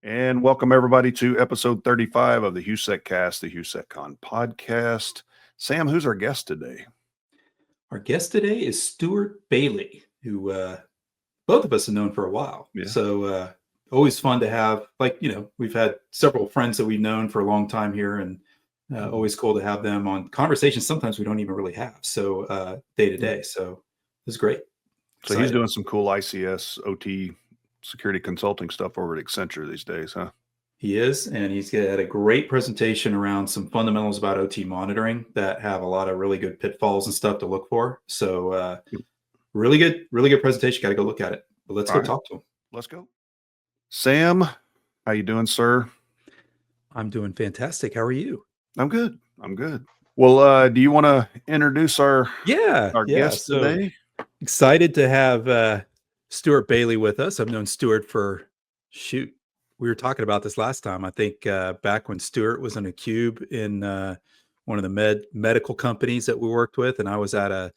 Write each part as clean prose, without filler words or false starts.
And welcome everybody to episode 35 of the HOU.SEC.CAST, the HOU.SEC.CON podcast. Sam, who's our guest today? Our guest today is Stuart Bailey, who both of us have known for a while. Yeah. So always fun to have, we've had several friends that we've known for a long time here, and always cool to have them on conversations sometimes we don't even really have. So day to day. So it's great. So he's doing some cool ICS, OT security consulting stuff over at Accenture these days, huh? He is, and he's had a great presentation around some fundamentals about OT monitoring that have a lot of really good pitfalls and stuff to look for. So really good presentation. Got to go look at it. But let's go talk to him. Let's go. Sam, how you doing, sir? I'm doing fantastic. How are you? I'm good. Well, do you want to introduce our guest today? Excited to have Stuart Bailey with us. I've known Stuart for, we were talking about this last time. I think back when Stuart was in a cube in one of the medical companies that we worked with, and I was at a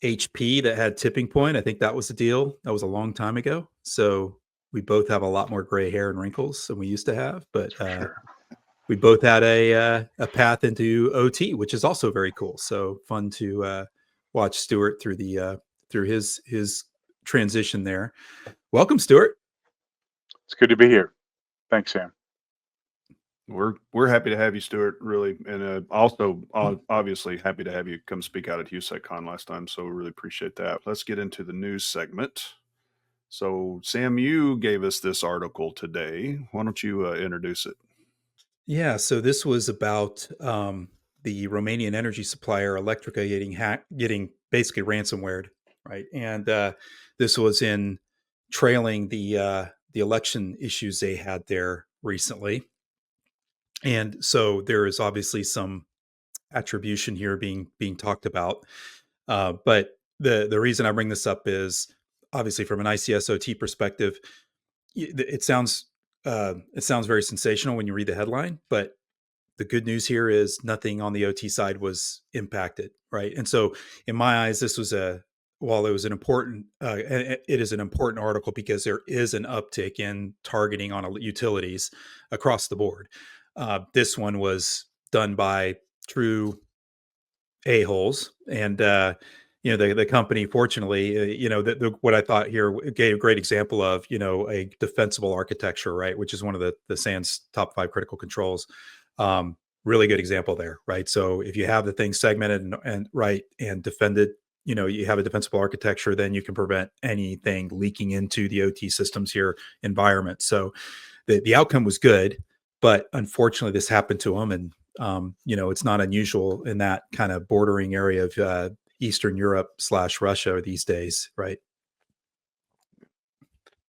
HP that had Tipping Point. I think that was the deal. That was a long time ago. So we both have a lot more gray hair and wrinkles than we used to have, but we both had a path into OT, which is also very cool. So fun to watch Stuart through his transition there. Welcome, Stuart. It's good to be here. Thanks, Sam. We're happy to have you, Stuart, really. And also, obviously, happy to have you come speak out at HOU.SEC.CON last time. So we really appreciate that. Let's get into the news segment. So, Sam, you gave us this article today. Why don't you introduce it? Yeah, so this was about the Romanian energy supplier Electrica getting basically ransomwared, right? And this was in trailing the election issues they had there recently. And so there is obviously some attribution here being talked about. But the reason I bring this up is obviously from an ICS/OT perspective, it sounds very sensational when you read the headline, but the good news here is nothing on the OT side was impacted, right? And so in my eyes, this was while it was an important, it is an important article because there is an uptick in targeting on utilities across the board. This one was done by true a-holes, and the company, fortunately, what I thought here gave a great example of a defensible architecture, right, which is one of the SANS top 5 critical controls. Really good example there, right? So if you have the thing segmented and defended, you have a defensible architecture, then you can prevent anything leaking into the OT systems here environment. So the outcome was good, but unfortunately this happened to them. And, it's not unusual in that kind of bordering area of Eastern Europe / Russia these days, right?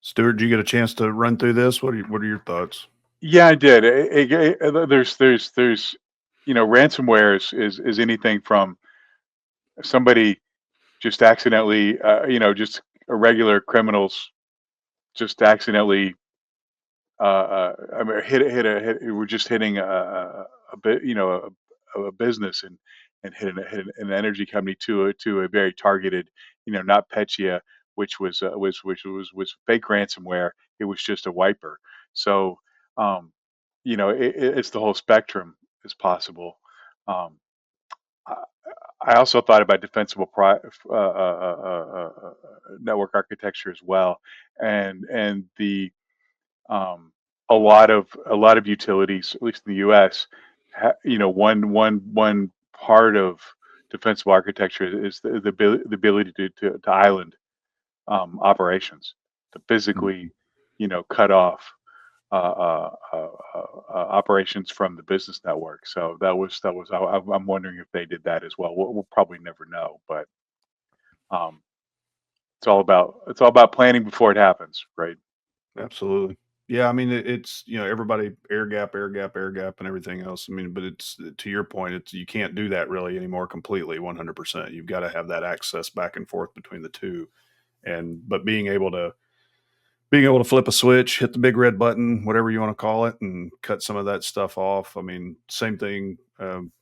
Stuart, did you get a chance to run through this? What are your thoughts? Yeah, I did. There's ransomware is anything from somebody just accidentally, just irregular criminals just accidentally, we're just hitting a bit, a business and hit an energy company to a very targeted, not Petya, which was fake ransomware. It was just a wiper. So, it's the whole spectrum is possible. I also thought about defensible network architecture as well, and the a lot of utilities, at least in the U.S., one part of defensible architecture is the ability to island operations, to physically, cut off operations from the business network. So that was. I'm wondering if they did that as well. We'll probably never know, but it's all about planning before it happens, right? Absolutely. Yeah, I mean, it's, everybody air gap, and everything else. I mean, but it's, to your point, you can't do that really anymore completely 100%. You've got to have that access back and forth between the two. But being able to flip a switch, hit the big red button, whatever you want to call it, and cut some of that stuff off. I mean, same thing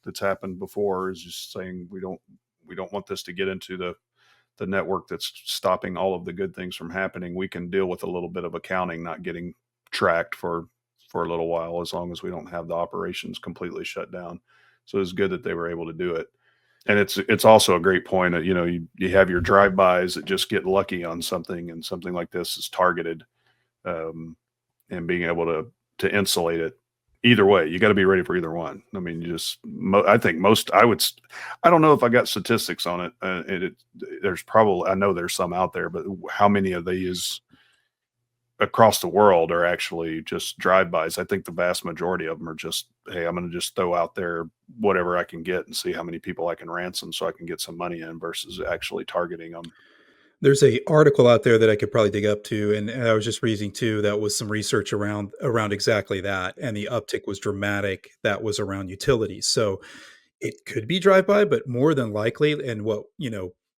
that's happened before is just saying we don't want this to get into the network that's stopping all of the good things from happening. We can deal with a little bit of accounting not getting tracked for a little while, as long as we don't have the operations completely shut down. So it's good that they were able to do it. And it's also a great point that, you have your drive-bys that just get lucky on something, and something like this is targeted, um, and being able to insulate it. Either way, you got to be ready for either one. I mean, I think I don't know if I got statistics on it. There's probably, I know there's some out there, but how many of these across the world are actually just drive-bys? I think the vast majority of them are just, hey, I'm going to just throw out there whatever I can get and see how many people I can ransom so I can get some money in, versus actually targeting them. There's a article out there that I could probably dig up to, and I was just reading too, that was some research around exactly that, and the uptick was dramatic. That was around utilities. So it could be drive-by, but more than likely, and what,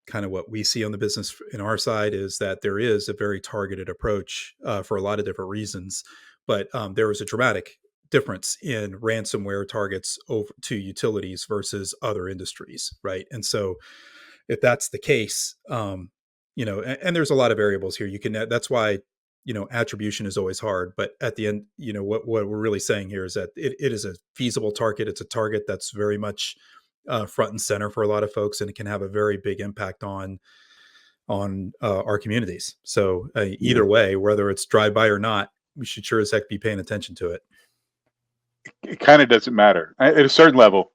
kind of what we see on the business in our side is that there is a very targeted approach for a lot of different reasons. But there was a dramatic difference in ransomware targets over to utilities versus other industries, right? And so if that's the case, and there's a lot of variables here. That's why, attribution is always hard. But at the end, what we're really saying here is that it is a feasible target. It's a target that's very much front and center for a lot of folks, and it can have a very big impact on our communities. So Yeah. either way, whether it's drive by or not, we should sure as heck be paying attention to it. It kind of doesn't matter at a certain level.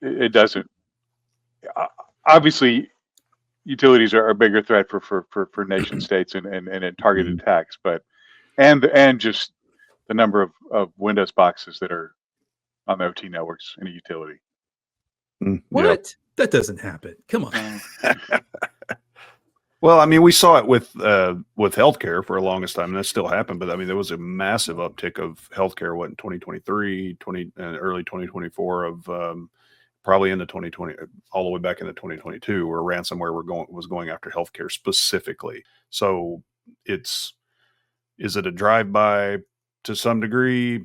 It doesn't. Obviously, utilities are a bigger threat for nation states and targeted attacks, but and just the number of Windows boxes that are on the OT networks in a utility. Yeah. What? That doesn't happen. Come on. Well, I mean, we saw it with healthcare for the longest time, and that still happened. But I mean, there was a massive uptick of healthcare, what, in 2023, early 2024, of probably into 2020, all the way back into 2022, where ransomware was going after healthcare specifically. So is it a drive-by to some degree?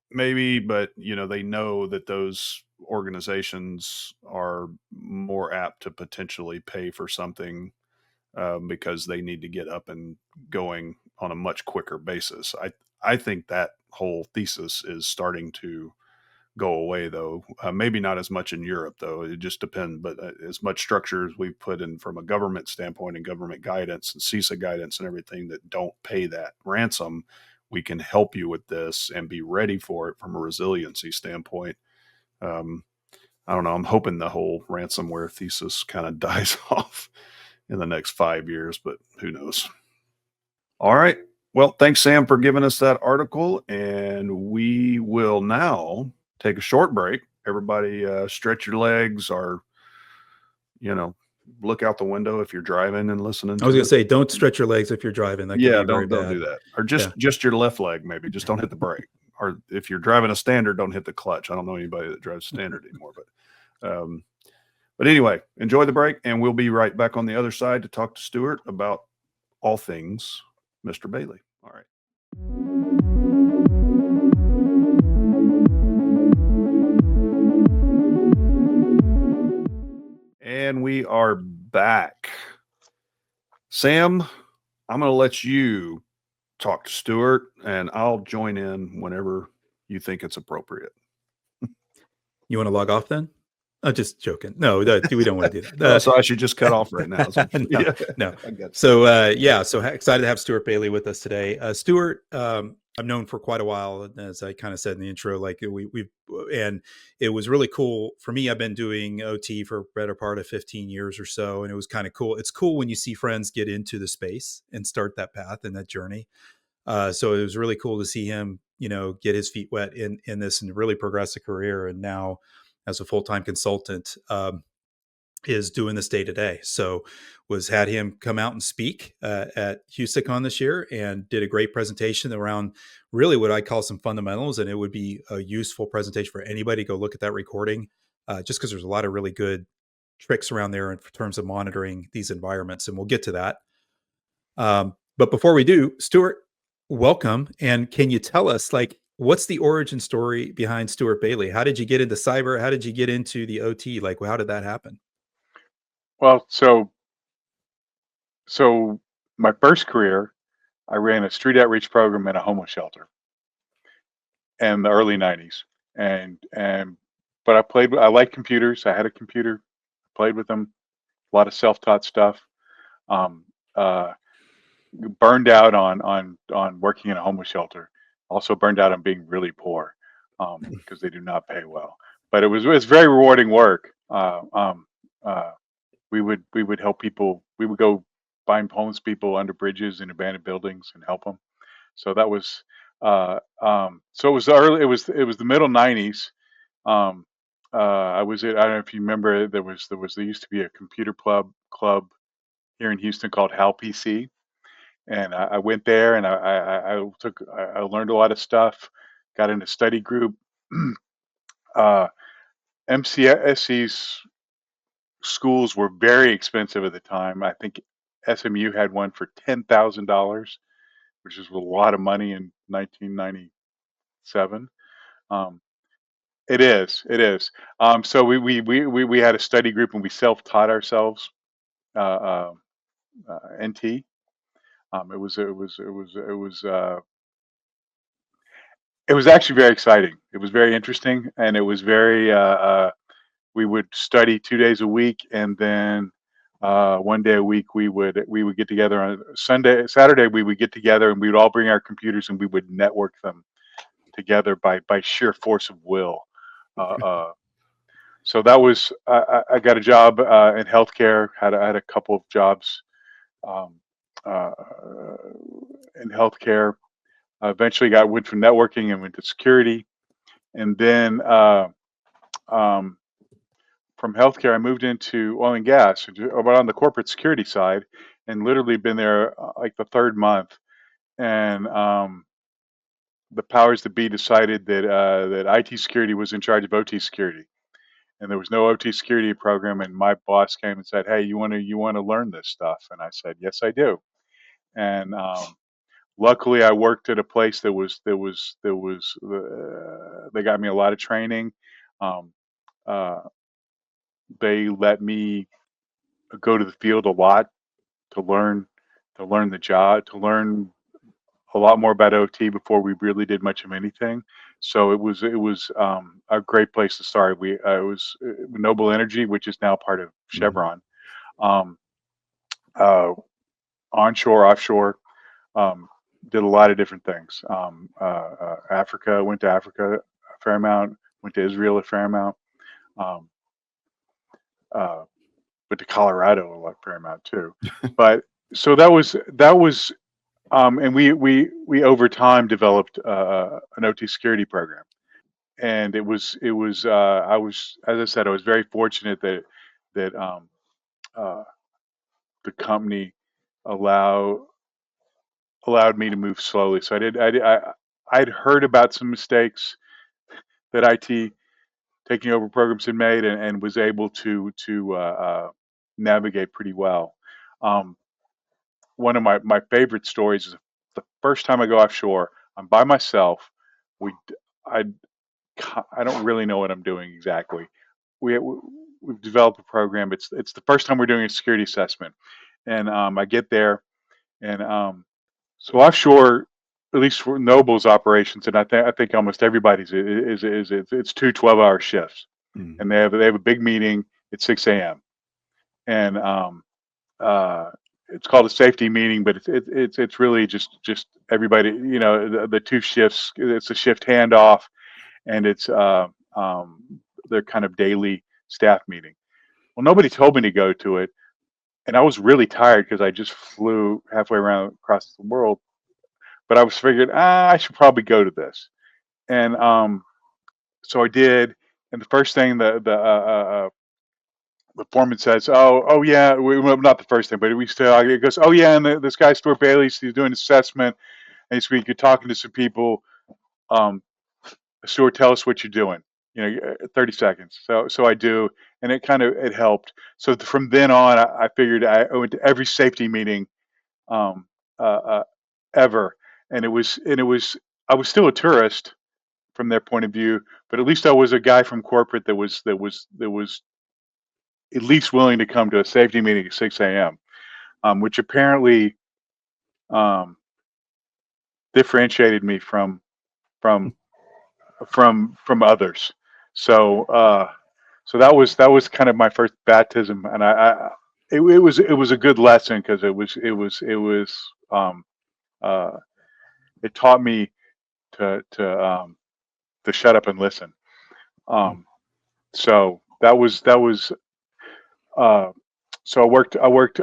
Maybe, but they know that those organizations are more apt to potentially pay for something, because they need to get up and going on a much quicker basis. I think that whole thesis is starting to go away, though. Maybe not as much in Europe, though. It just depends. But as much structure as we've put in from a government standpoint, and government guidance and CISA guidance and everything that don't pay that ransom, we can help you with this and be ready for it from a resiliency standpoint. I don't know. I'm hoping the whole ransomware thesis kind of dies off in the next 5 years, but who knows? All right. Well, thanks, Sam, for giving us that article. And we will now take a short break. Everybody stretch your legs, or, look out the window if you're driving and listening. I was going to say, don't stretch your legs if you're driving. That can be very don't bad. do that. Or just your left leg, maybe. Just don't hit the brake. Or if you're driving a standard, don't hit the clutch. I don't know anybody that drives standard anymore, but anyway, enjoy the break, and we'll be right back on the other side to talk to Stuart about all things Mr. Bailey. All right. And we are back. Sam, I'm going to let you talk to Stuart, and I'll join in whenever you think it's appropriate. You want to log off then? I'm just joking. No, we don't want to do that. So I should just cut off right now. No. So so excited to have Stuart Bailey with us today. Stuart, I've known for quite a while, as I kind of said in the intro. Like and it was really cool for me. I've been doing OT for a better part of 15 years or so, and it was kind of cool. It's cool when you see friends get into the space and start that path and that journey. So it was really cool to see him, get his feet wet in this and really progress a career. And now, as a full-time consultant, is doing this day to day. So had him come out and speak at HOU.SEC.CON this year, and did a great presentation around really what I call some fundamentals. And it would be a useful presentation for anybody to go look at that recording, just because there's a lot of really good tricks around there in terms of monitoring these environments. And we'll get to that. But before we do, Stuart, welcome. And can you tell us, what's the origin story behind Stuart Bailey? How did you get into cyber? How did you get into the OT? How did that happen? Well, so my first career I ran a street outreach program in a homeless shelter in the early '90s, and but I like computers. I had a computer, played with them, a lot of self-taught stuff. Um, uh, Burned out on working in a homeless shelter. Also burned out on being really poor because they do not pay well. But it was very rewarding work. Uh, we would help people. We would go find homeless people under bridges and abandoned buildings and help them. So that was so it was the early. It was the middle '90s. Um, I was I don't know if you remember. There used to be a computer club here in Houston called HOU.SEC.CON, and I went there and I learned a lot of stuff. Got in a study group. uh, MCSE's schools were very expensive at the time. I think SMU had one for $10,000, which is a lot of money in 1997. Um, it is. It is. So we had a study group and we self-taught ourselves uh, NT. It was actually very exciting. It was very interesting, and it was very. We would study 2 days a week, and then one day a week we would get together on Saturday. We would get together, and we would all bring our computers, and we would network them together by sheer force of will. Uh, uh, so that was. I got a job in healthcare. Had a couple of jobs um, uh, in healthcare. Eventually, went from networking and went to security, and then um, from healthcare, I moved into oil and gas, but on the corporate security side, and literally been there like the third month. And the powers that be decided that IT security was in charge of OT security, and there was no OT security program. And my boss came and said, "Hey, you want to learn this stuff?" And I said, "Yes, I do." And luckily, I worked at a place they got me a lot of training. Um, uh, they let me go to the field a lot to learn the job, to learn a lot more about OT before we really did much of anything. So it was a great place to start. It was Noble Energy, which is now part of Mhm. Chevron. Um, uh, Onshore, offshore, um, did a lot of different things. Africa, went to Africa a fair amount. Went to Israel a fair amount. Um, uh, Went to Colorado a fair amount too. But so that was and we over time developed an OT security program, and it was I was, as I said, I was very fortunate that uh, the company allow allowed me to move slowly. So I'd heard about some mistakes that IT taking over programs had made, and was able to navigate pretty well. Um, One of my favorite stories is the first time I go offshore. I'm by myself. We I I don't really know what I'm doing exactly. We've developed a program. It's the first time we're doing a security assessment, and I get there, and so offshore, at least for Noble's operations, and I think almost everybody's it's two 12-hour shifts, and Mhm. they have a big meeting at 6 a.m. and uh, it's called a safety meeting, but it's really just everybody. The two shifts. It's a shift handoff, and it's their kind of daily staff meeting. Well, nobody told me to go to it, and I was really tired because I just flew halfway around across the world. But I was figured, I should probably go to this, and so I did. And the first thing the foreman says, "Oh yeah, well, not the first thing, but we still." It goes, "Oh yeah, and this guy Stuart Bailey, he's doing an assessment, and he's you're talking to some people. Um, Stuart, tell us what you're doing. 30 seconds." So I do, and it helped. So from then on, I figured I went to every safety meeting um, uh, uh, ever, and it was I was still a tourist from their point of view, but at least I was a guy from corporate that was at least willing to come to a safety meeting at 6 a.m., which apparently um, differentiated me from from others. So so that was kind of my first baptism, and it was a good lesson because it was uh, it taught me to shut up and listen. Um, so that was uh, so I worked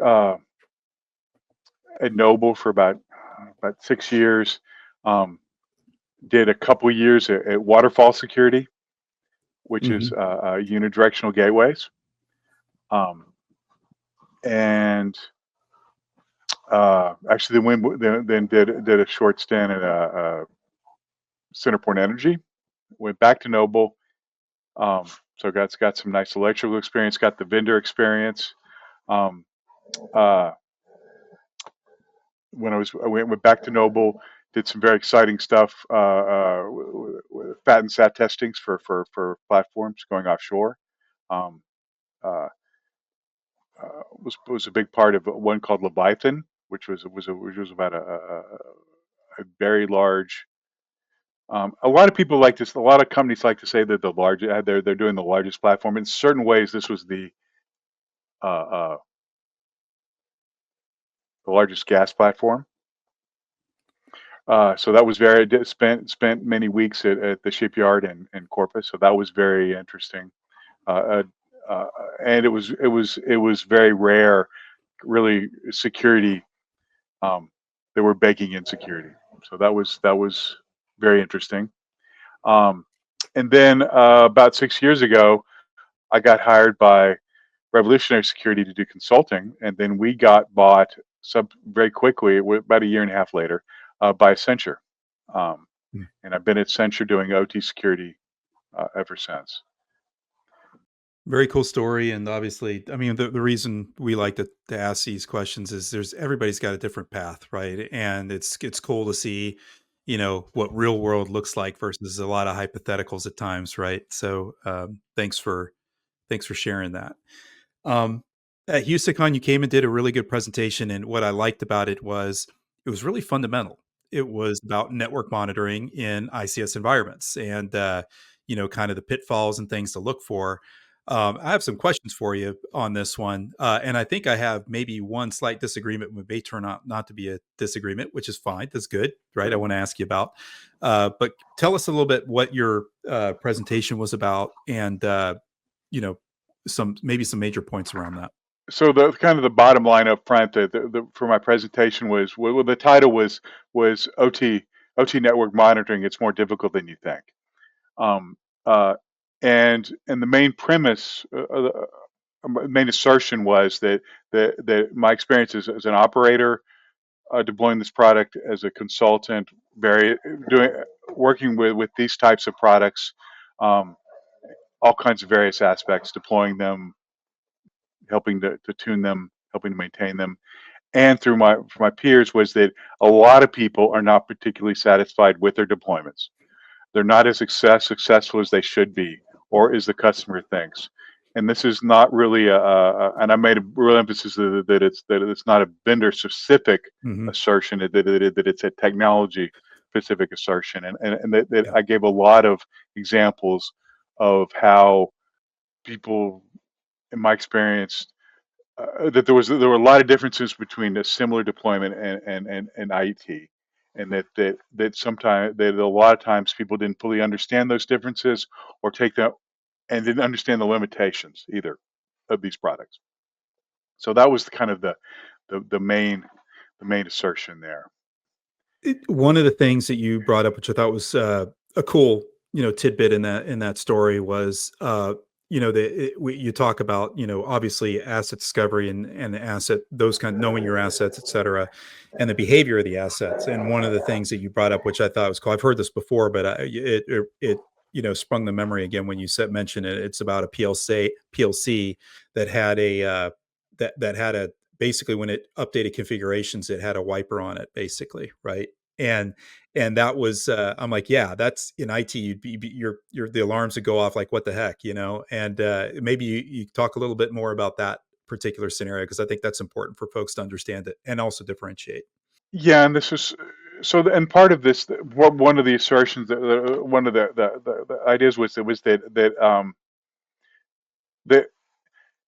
at Noble for about 6 years. Um, did a couple years at Waterfall Security, which is Hmm. unidirectional gateways, um, and actually then did a short stint at Centerpoint Energy. Went back to Noble, so got some nice electrical experience, got the vendor experience. Um, uh, when I went back to Noble, did some very exciting stuff, with FAT and SAT testings for platforms going offshore. Um, uh, was a big part of one called Leviathan, which was about a very large. A lot of people like this. A lot of companies like to say that they're doing the largest platform. In certain ways, this was uh, uh, the largest gas platform. So that was spent many weeks at the shipyard in Corpus. So that was very interesting. Uh, uh, uh, and it was very rare, really security. Um, they were baking in security. So that was very interesting. Um, and then about 6 years ago, I got hired by Revolutionary Security to do consulting, and then we got bought very quickly, about a year and a half later, by Accenture. Um, and I've been at Accenture doing OT security ever since. Very cool story, and obviously, I mean, the reason we like to ask these questions is there's everybody's got a different path, right? And it's cool to see, what real world looks like versus a lot of hypotheticals at times, right? So, thanks for sharing that. Um, at HOU.SEC.CON, you came and did a really good presentation, and what I liked about it was really fundamental. It was about network monitoring in ICS environments, and kind of the pitfalls and things to look for. I have some questions for you on this one, and I think I have maybe one slight disagreement, which may turn out not to be a disagreement, which is fine. That's good, right? I want to ask you about, but tell us a little bit what your presentation was about, and you know some major points around that. So the kind of the bottom line up front for my presentation was, well, the title was OT network monitoring. It's more difficult than you think. Um, uh, and the main premise, main assertion was that my experience as an operator, deploying this product as a consultant, very doing working with these types of products, um, all kinds of various aspects, deploying them, helping to tune them, helping to maintain them, and through my peers, was that a lot of people are not particularly satisfied with their deployments. They're not as successful as they should be, or as the customer thinks. And this is not really and I made a real emphasis that it's not a vendor specific Hmm. assertion, that it's a technology specific assertion, and that Yeah. I gave a lot of examples of how people, in my experience, that there were a lot of differences between a similar deployment and IT, and that sometimes that a lot of times people didn't fully understand those differences, or take them and didn't understand the limitations either of these products. So that was kind of the main assertion there. One of the things that you brought up, which I thought was a cool, tidbit in that story was, you talk about, obviously asset discovery and the asset, those kind, knowing your assets, et cetera, and the behavior of the assets. And one of the things that you brought up, which I thought was cool, I've heard this before, but sprung the memory again when you said mention it. It's about a PLC that had that had a basically when it updated configurations, it had a wiper on it, basically, right? And that was I'm like, yeah, that's in IT. You'd be your the alarms would go off like, what the heck, And maybe you talk a little bit more about that particular scenario because I think that's important for folks to understand it and also differentiate. Yeah, and this is and part of this, one of the assertions, one of the ideas was that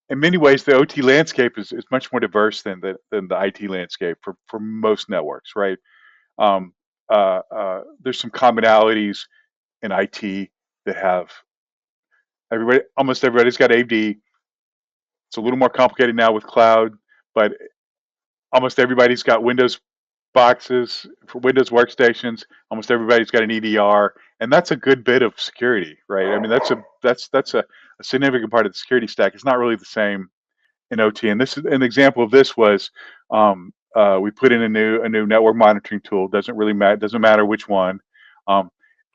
in many ways the OT landscape is much more diverse than the IT landscape for most networks, right? Um, there's some commonalities in IT that have almost everybody's got AD. It's a little more complicated now with cloud, but almost everybody's got Windows boxes for Windows workstations. Almost everybody's got an EDR, and that's a good bit of security, right? I mean, that's a significant part of the security stack. It's not really the same in OT. And this is an example of this was we put in a new network monitoring tool. Doesn't matter which one, um,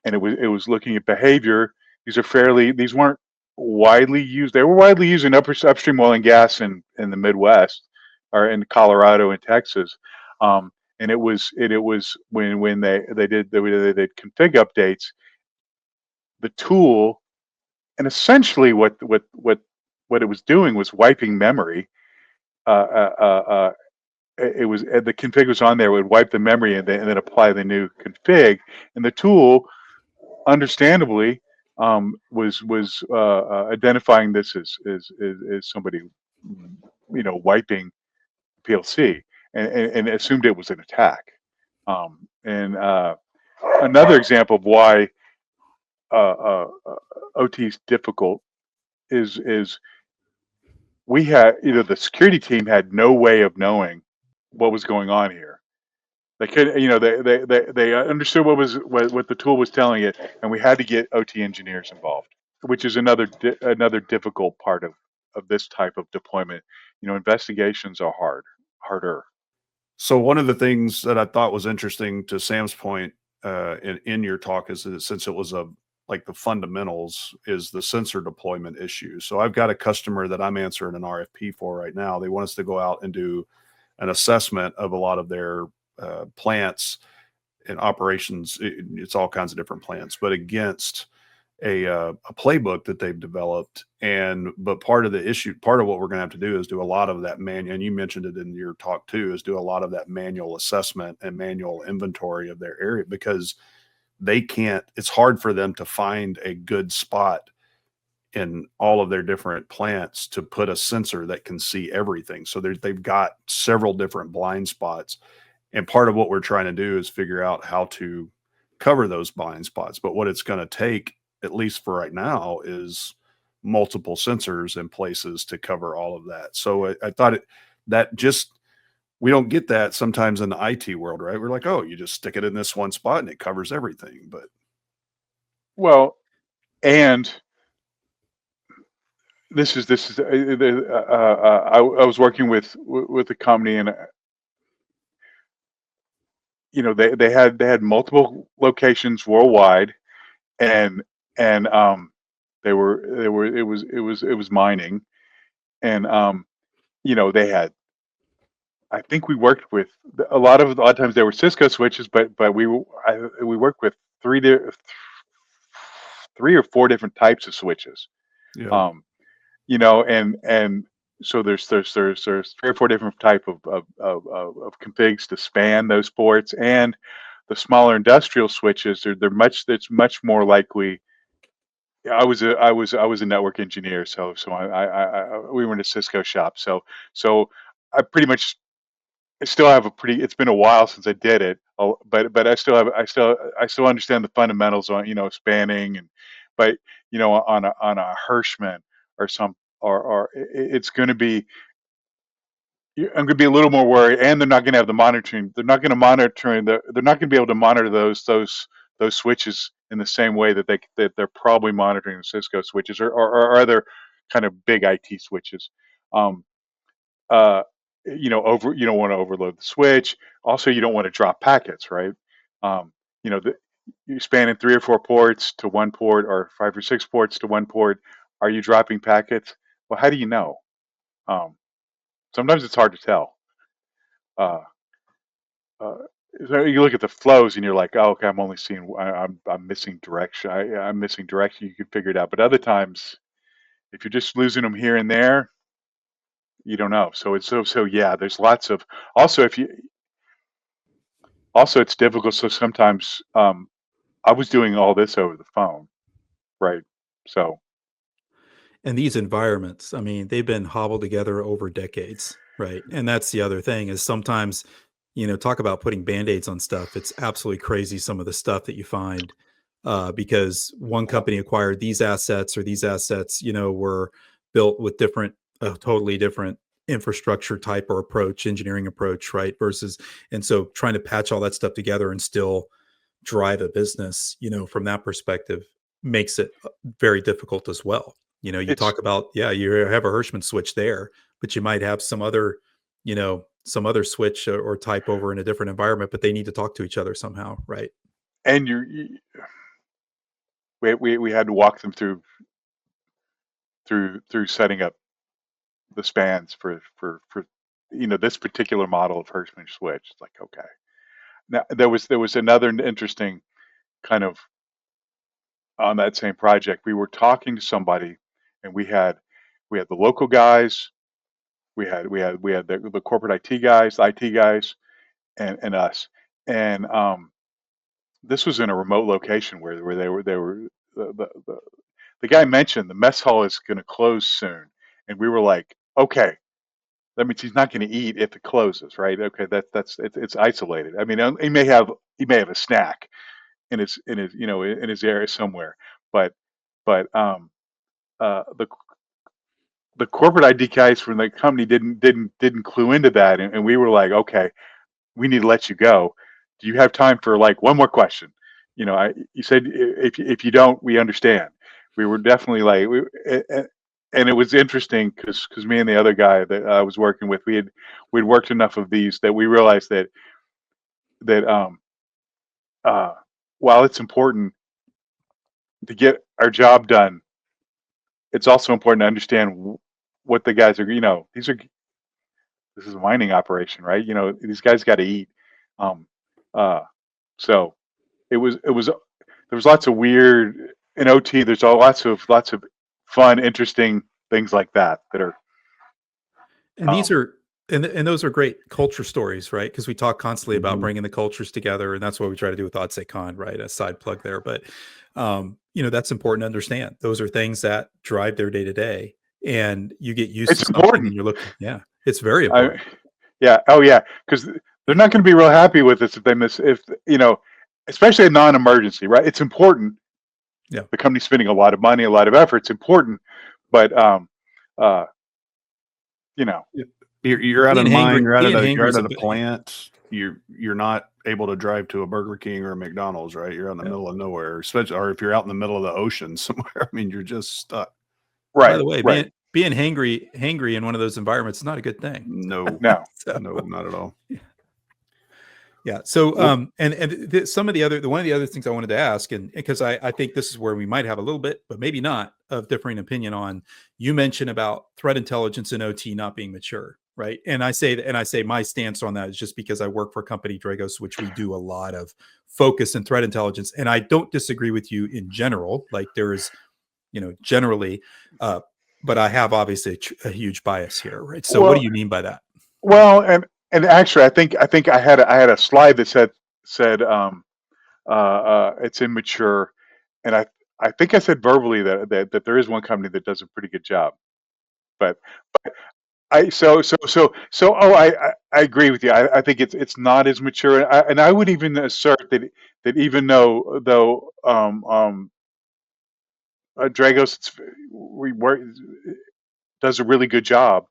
and it was looking at behavior. These weren't widely used. They were widely used in upstream oil and gas in the Midwest or in Colorado and Texas. And it was when they did config updates, the tool, and essentially what it was doing was wiping memory. It was the config was on there, would wipe the memory and then apply the new config, and the tool understandably was identifying this as somebody wiping PLC, and assumed it was an attack. And another example of why OT is difficult is we had the security team had no way of knowing what was going on here. They could, they understood what the tool was telling it, and we had to get OT engineers involved, which is another difficult part of this type of deployment. Investigations are harder. So one of the things that I thought was interesting, to Sam's point, in your talk, is that since it was like the fundamentals, is the sensor deployment issue. So I've got a customer that I'm answering an RFP for right now. They want us to go out and do an assessment of a lot of their plants and operations. It's all kinds of different plants, but against a playbook that they've developed. But part of what we're going to have to do is do a lot of that manual. And you mentioned it in your talk too, is do a lot of that manual assessment and manual inventory of their area, because it's hard for them to find a good spot in all of their different plants to put a sensor that can see everything. So they've got several different blind spots. And part of what we're trying to do is figure out how to cover those blind spots. But what it's going to take, at least for right now, is multiple sensors in places to cover all of that. So I thought we don't get that sometimes in the IT world, right? We're like, oh, you just stick it in this one spot and it covers everything. But Well, and this is I was working with a company, and they had multiple locations worldwide, and they were it was mining, and they had, I think we worked with a lot of times they were Cisco switches, but we worked with three or four different types of switches. yeah. And so there's three or four different type of configs to span those ports, and the smaller industrial switches it's much more likely. Yeah, I was a network engineer, so we were in a Cisco shop, so I pretty much, I still have it's been a while since I did it, but I still understand the fundamentals on spanning, but on a Hirschman or it's going to be, I'm going to be a little more worried, and they're not going to have the monitoring. They're not going to they're not going to be able to monitor those switches in the same way that they're probably monitoring the Cisco switches, or other kind of big IT switches. Um, uh, you don't want to overload the switch. Also, you don't want to drop packets, right? Um, you know, the, you're spanning 3 or 4 ports to one port, or 5 or 6 ports to one port. Are you dropping packets? Well, how do you know? Um, Sometimes it's hard to tell. Uh, uh, so you look at the flows and you're like, oh, okay, I'm only seeing, I'm missing direction. I'm missing direction. You can figure it out. But other times, if you're just losing them here and there, you don't know. So yeah, there's lots of, also, if you, Also, it's difficult. So sometimes I was doing all this over the phone, right? So And these environments, I mean, they've been hobbled together over decades, right? And that's the other thing is sometimes, talk about putting band-aids on stuff. It's absolutely crazy some of the stuff that you find because one company acquired these assets or these assets, were built with totally different infrastructure type or approach, engineering approach, right? And so trying to patch all that stuff together and still drive a business, from that perspective makes it very difficult as well. You it's talk about, yeah, you have a Hirschman switch there, but you might have some other switch or type over in a different environment, but they need to talk to each other somehow, right? and we had to walk them through setting up the spans for this particular model of Hirschman switch. It's like, okay. Now there was another interesting kind of on that same project. We were talking to somebody, and we had the local guys, we had the corporate IT guys, the IT guys, and us. And this was in a remote location where they were the guy mentioned the mess hall is going to close soon, and we were like, okay, that means he's not going to eat if it closes, right? Okay, it's isolated. I mean, he may have a snack in his area somewhere, but but the corporate ID guys from the company didn't clue into that, and we were like, okay, we need to let you go. Do you have time for like one more question? You said if you don't, we understand. We were definitely like, and it was interesting because me and the other guy that I was working with, we'd worked enough of these that we realized that uh, while it's important to get our job done, it's also important to understand what the guys are. This is a mining operation, right? These guys got to eat. Um, uh, so it was there was lots of weird in OT. There's lots of fun, interesting things like that are And these um, are and those are great culture stories, right? Because we talk constantly about Mhm. bringing the cultures together, and that's what we try to do with OTICS.CON, right? A side plug there, but that's important to understand. Those are things that drive their day to day, and you get used to it's something, and important. you're looking, yeah, it's very I, important. yeah, oh yeah, because they're not going to be real happy with us if they miss if especially a non-emergency, right? It's important. Yeah, The company's spending a lot of money, a lot of effort. It's important, but uh, you know, Yeah. You're out of the mine. being You're hangry out is of the plant. You're not able to drive to a Burger King or a McDonald's, right? You're out in the yeah. middle of nowhere, especially, or if you're out in the middle of the ocean somewhere. I mean, you're just stuck. By right, the way, right. being hangry in one of those environments is not a good thing. No, No, So no, not at all. yeah. So, well, some of one of the other things I wanted to ask, and because I think this is where we might have a little bit, but maybe not, of differing opinion on. You mentioned about threat intelligence and OT not being mature, right? And I say my stance on that is just because I work for a company, Dragos, which we do a lot of focus and threat intelligence, and I don't disagree with you in general. Like there is, generally, uh, but I have obviously a huge bias here, right? So, what do well, you mean by that? and actually, I think I had a slide that said it's immature, and I think I said verbally that there is one company that does a pretty good job, but I so I agree with you. I think it's not as mature, and I would even assert that even though Dragos we work does a really good job,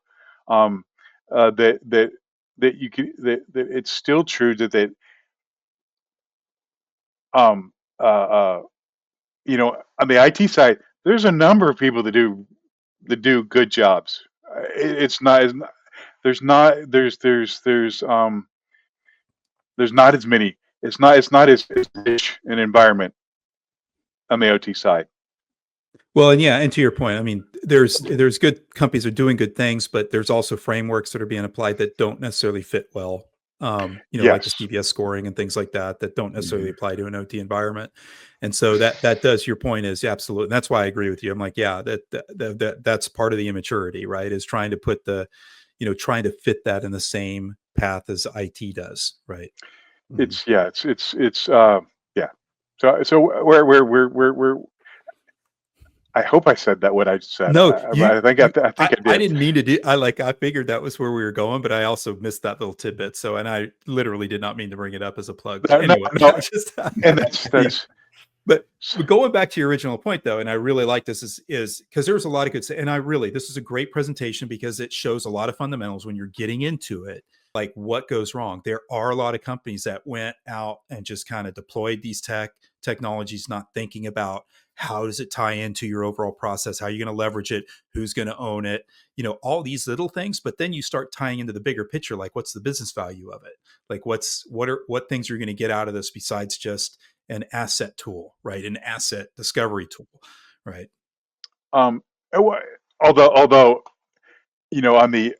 um, that you can that it's still true that um, uh, uh, on the IT side, there's a number of people that do good jobs. It's not there's not as many. It's not as rich an environment on the OT side. Well, and yeah, and to your point, I mean, there's good companies are doing good things, but there's also frameworks that are being applied that don't necessarily fit well. Like the Yes, CVS scoring and things like that that don't necessarily Mhm. apply to an OT environment. And so that does your point is absolutely. And that's why I agree with you. I'm like, yeah, that's part of the immaturity, right? Is trying to trying to fit that in the same path as IT does, right? Mhm. it's yeah. So we're I hope I said that what I said. No, I think I think I I did. didn't mean to do I figured that was where we were going, but I also missed that little tidbit. So, and I literally did not mean to bring it up as a plug. But No, no, anyway, no, just and the that's but going back to your original point though, and I really like this is because there's a lot of good and I really this is a great presentation because it shows a lot of fundamentals when you're getting into it, like what goes wrong. There are a lot of companies that went out and just kind of deployed these technologies, not thinking about how does it tie into your overall process, how are you going to leverage it, who's going to own it, all these little things. But then you start tying into the bigger picture, like what's the business value of it, like what things are you going to get out of this besides just an asset tool, right? An asset discovery tool, right? um. uh, wha- although on the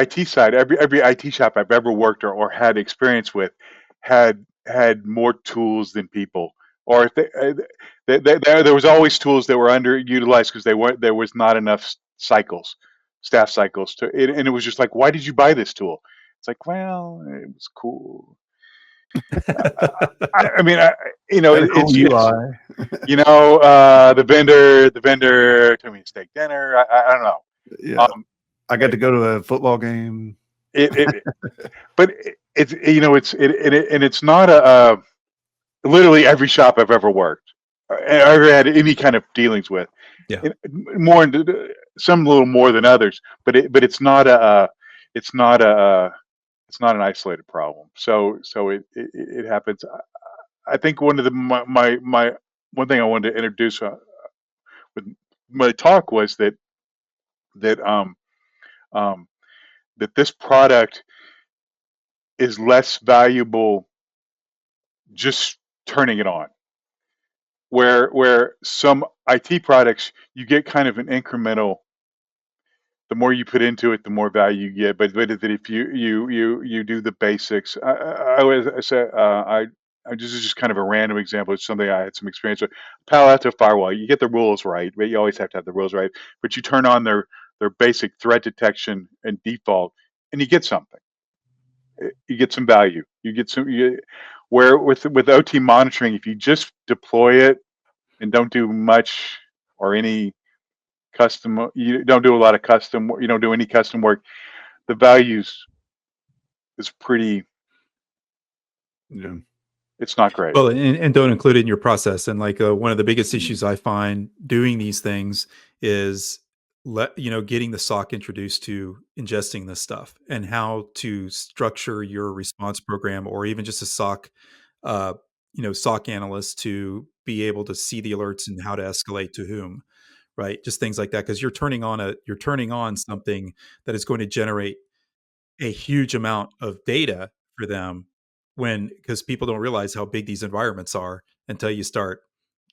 IT side, every IT shop I've ever worked or had experience with had more tools than people. Or if there was always tools that were underutilized because there was not enough staff cycles and it was just like, why did you buy this tool? It's like, well, it was cool. I mean, Had a cool it's UI. the vendor took me to steak dinner. I don't know. Yeah. Um, I got to go to a football game. it but it's and it's not literally every shop I've ever worked ever had any kind of dealings with. Yeah. It, more some a little more than others, but it's not it's not it's not an isolated problem. So it happens. I think one of the my one thing I wanted to introduce with my talk was that um that this product is less valuable just turning it on. Where some IT products you get kind of an incremental. The more you put into it, the more value you get. But if you do the basics, I always I say I just is just kind of a random example. It's something I had some experience with. Palo Alto firewall, you get the rules right, but you always have to have the rules right. But you turn on their basic threat detection and default, and you get something. You get some value. You get some. Where with OT monitoring, if you just deploy it and don't do much or any custom, you don't do a lot of custom, you don't do any custom work, the values is pretty, Yeah. it's not great. Well, and don't include it in your process. And like one of the biggest issues I find doing these things is getting the SOC introduced to ingesting this stuff and how to structure your response program, or even just a SOC, SOC analyst to be able to see the alerts and how to escalate to whom, right? Just things like that, because you're turning on something that is going to generate a huge amount of data for them, because people don't realize how big these environments are until you start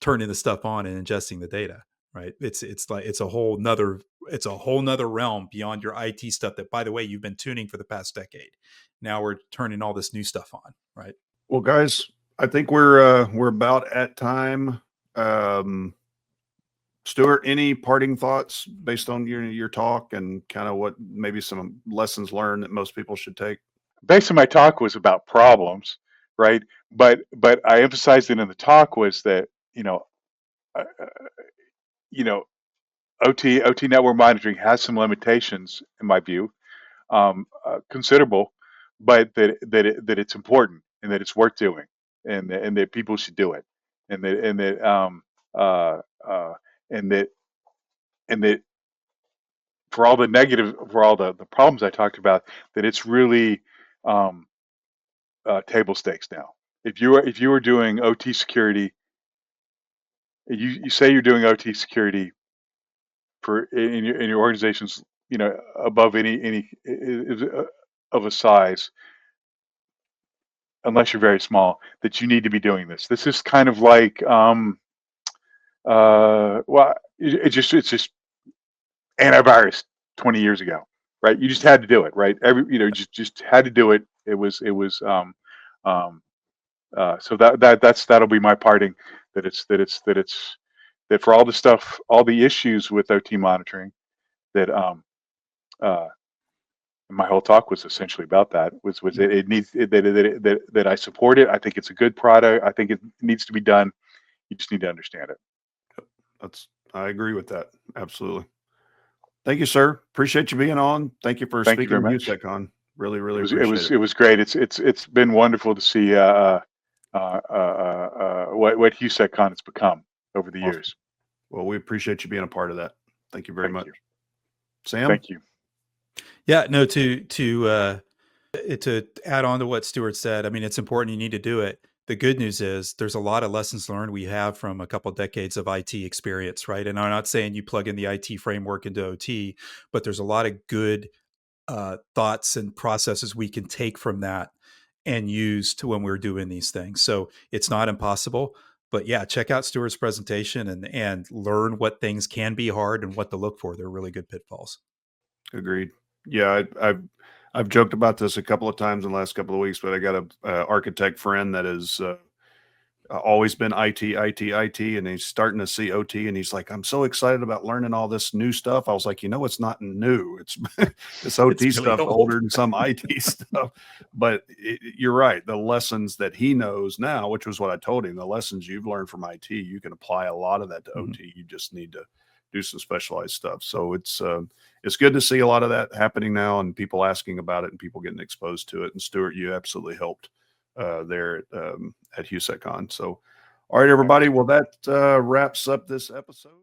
turning the stuff on and ingesting the data, right? It's like it's a whole nother realm beyond your IT stuff that, by the way, you've been tuning for the past decade. Now we're turning all this new stuff on, right? Well, guys, I think we're about at time. Um, Stuart, any parting thoughts based on your talk and kind of what maybe some lessons learned that most people should take? Basically, my talk was about problems, right? But I emphasized it in the talk was that uh, uh, you know OT network monitoring has some limitations in my view, considerable, but that it's important and that it's worth doing, and that people should do it, and that uh, uh, and that and that for all the problems I talked about, that it's really um, table stakes now. If you are doing OT security, you say you're doing OT security for in your organization's above any of a size, unless you're very small, that you need to be doing this. This is kind of like well, it's just antivirus 20 years ago, right? You just had to do it, right? Just had to do it. Um so that'll be my parting, that for all the stuff, all the issues with OT monitoring, that uh And my whole talk was essentially about that. Was it needs that I support it. I think it's a good product. I think it needs to be done. You just need to understand it. I agree with that. Absolutely. Thank you, sir. Appreciate you being on. Thank you for Thank you speaking very with much. HOU.SEC.CON. Really, It really was it appreciate was it. it was great. It's been wonderful to see what HOU.SEC.CON has become over the Awesome. years. Well, we appreciate you being a part of that. Thank you very Thank much. you. Sam? Thank you. Yeah, no, to add on to what Stuart said, I mean, it's important. You need to do it. The good news is there's a lot of lessons learned we have from a couple decades of IT experience, right? And I'm not saying you plug in the IT framework into OT, but there's a lot of good thoughts and processes we can take from that and use to when we're doing these things. So it's not impossible, but yeah, check out Stuart's presentation and learn what things can be hard and what to look for. They're really good pitfalls. Agreed. Yeah, I've joked about this a couple of times in the last couple of weeks, but I got a architect friend that is always been IT, IT, IT, and he's starting to see OT, and he's like, "I'm so excited about learning all this new stuff." I was like, "It's not new. It's this It's OT really stuff's old. older than some IT stuff." But you're right. The lessons that he knows now, which was what I told him, the lessons you've learned from IT, you can apply a lot of that to Mhm. OT. You just need to do some specialized stuff. So it's good to see a lot of that happening now, and people asking about it, and people getting exposed to it. And Stuart, you absolutely helped there at HOU.SEC.CON. So, all right, everybody. Well, that wraps up this episode.